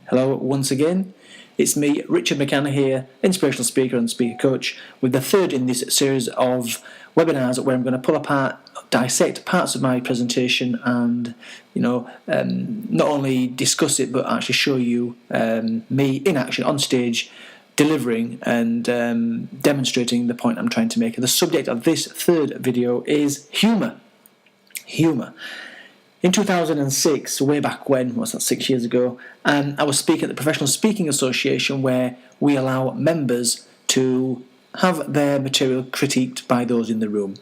Hello once again. It's me, Richard McCann here, inspirational speaker and speaker coach, with the third in this series of webinars where I'm going to pull apart, dissect parts of my presentation and, not only discuss it but actually show you me in action on stage, delivering and demonstrating the point I'm trying to make. And the subject of this third video is humour. Humour. In 2006, way back when, what's that, 6 years ago, I was speaking at the Professional Speaking Association, where we allow members to have their material critiqued by those in the room.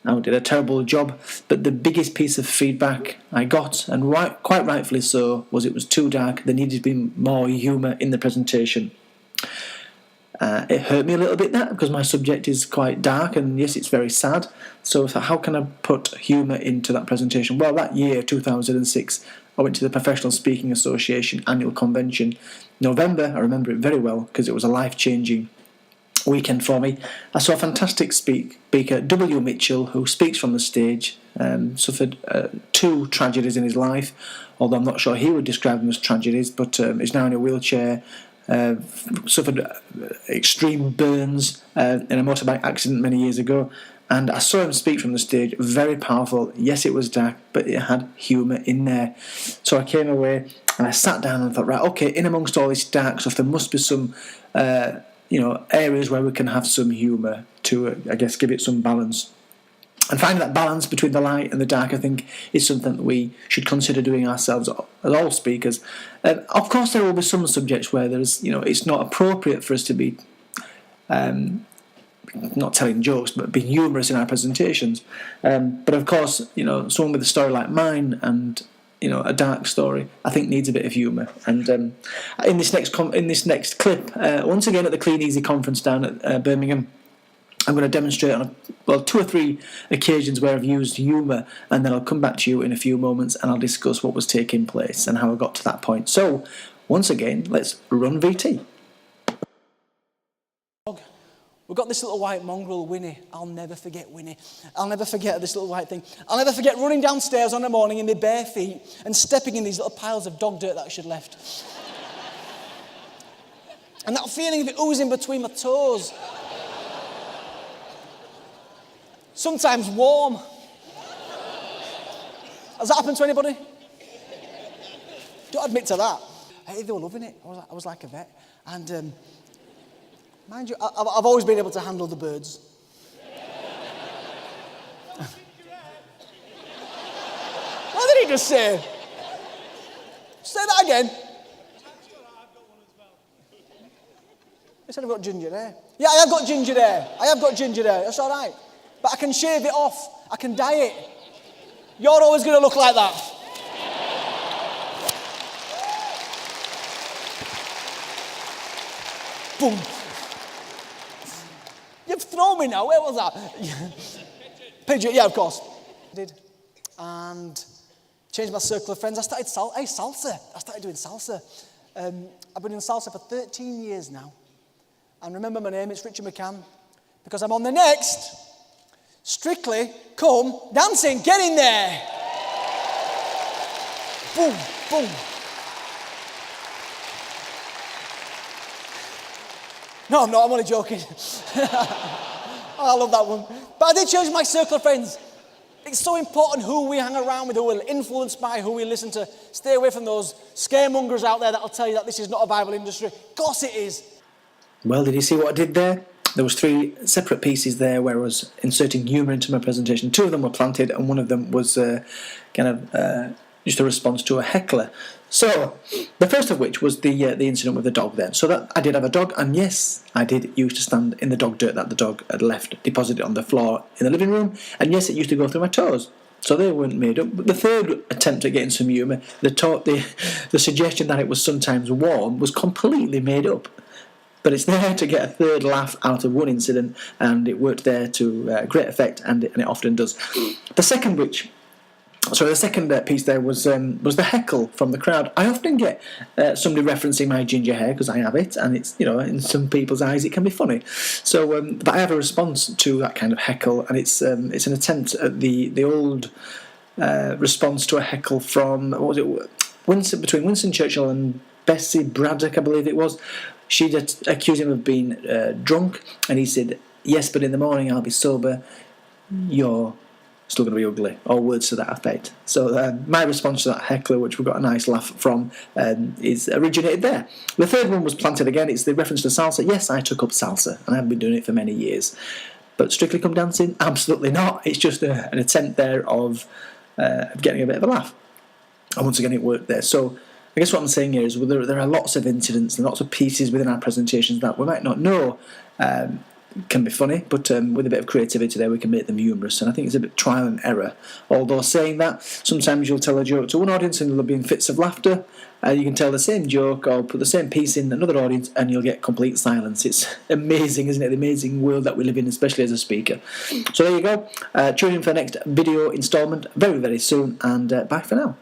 I did a terrible job, but the biggest piece of feedback I got, and quite rightfully so, was it was too dark. There needed to be more humour in the presentation. It hurt me a little bit, that, because my subject is quite dark and yes, it's very sad. So how can I put humour into that presentation? Well, that year, 2006, I went to the Professional Speaking Association annual convention. November, I remember it very well because it was a life-changing weekend for me. I saw a fantastic speaker, W. Mitchell, who speaks from the stage, suffered two tragedies in his life, although I'm not sure he would describe them as tragedies, but is now in a wheelchair. Suffered extreme burns in a motorbike accident many years ago, and I saw him speak from the stage. Very powerful. Yes, it was dark, but it had humour in there. So I came away and I sat down and thought, right, okay, in amongst all this dark stuff, there must be some areas where we can have some humour to, I guess, give it some balance. And finding that balance between the light and the dark, I think, is something that we should consider doing ourselves as all speakers. Of course, there will be some subjects where there's, it's not appropriate for us to be not telling jokes, but being humorous in our presentations. But of course, someone with a story like mine and a dark story, I think needs a bit of humour. And in this next clip, once again at the Clean Easy conference down at Birmingham, I'm going to demonstrate on 2 or 3 occasions where I've used humour, and then I'll come back to you in a few moments and I'll discuss what was taking place and how I got to that point. So, once again, let's run VT. We've got this little white mongrel, Winnie. I'll never forget Winnie. I'll never forget this little white thing. I'll never forget running downstairs on a morning in my bare feet and stepping in these little piles of dog dirt that she'd left. And that feeling of it oozing between my toes. Sometimes warm. Has that happened to anybody? Don't admit to that. Hey, they were loving it. I was like a vet. And mind you, I've always been able to handle the birds. What did he just say? Say that again. He said I've got ginger hair. Yeah, I have got ginger hair. That's all right. But I can shave it off. I can dye it. You're always going to look like that. Boom. You've thrown me now. Where was that? Pigeon, yeah, of course. I did. And changed my circle of friends. I started salsa. I started doing salsa. I've been doing salsa for 13 years now. And remember my name, it's Richard McCann. Because I'm on the next Strictly Come Dancing. Get in there. Boom, boom. No, I'm not. I'm only joking. Oh, I love that one. But I did change my circle of friends. It's so important who we hang around with, who we're influenced by, who we listen to. Stay away from those scaremongers out there that'll tell you that this is not a Bible industry. Of course it is. Well, did you see what I did there? There was 3 separate pieces there where I was inserting humour into my presentation. 2 of them were planted, and one of them was just a response to a heckler. So, the first of which was the incident with the dog then. So that I did have a dog, and yes, I did used to stand in the dog dirt that the dog had left deposited on the floor in the living room, and yes, it used to go through my toes. So they weren't made up. But the third attempt at getting some humour, the suggestion that it was sometimes warm, was completely made up. But it's there to get a third laugh out of one incident, and it worked there to great effect, and it often does. The second piece there was the heckle from the crowd. I often get somebody referencing my ginger hair because I have it, and it's in some people's eyes it can be funny. So, but I have a response to that kind of heckle, and it's an attempt at the old response to a heckle from, what was it, between Winston Churchill and Bessie Braddock, I believe it was. She'd accused him of being drunk, and he said, yes, but in the morning I'll be sober. You're still going to be ugly, or words to that effect. So my response to that heckler, which we got a nice laugh from, is originated there. The third one was planted again. It's the reference to salsa. Yes, I took up salsa, and I've been doing it for many years. But Strictly Come Dancing? Absolutely not. It's just an attempt there of getting a bit of a laugh. And once again, it worked there. So I guess what I'm saying here is there are lots of incidents and lots of pieces within our presentations that we might not know can be funny, but with a bit of creativity there we can make them humorous, and I think it's a bit trial and error. Although saying that, sometimes you'll tell a joke to one audience and there'll be in fits of laughter, you can tell the same joke or put the same piece in another audience and you'll get complete silence. It's amazing, isn't it? The amazing world that we live in, especially as a speaker. So there you go. Tune in for the next video instalment very, very soon, and bye for now.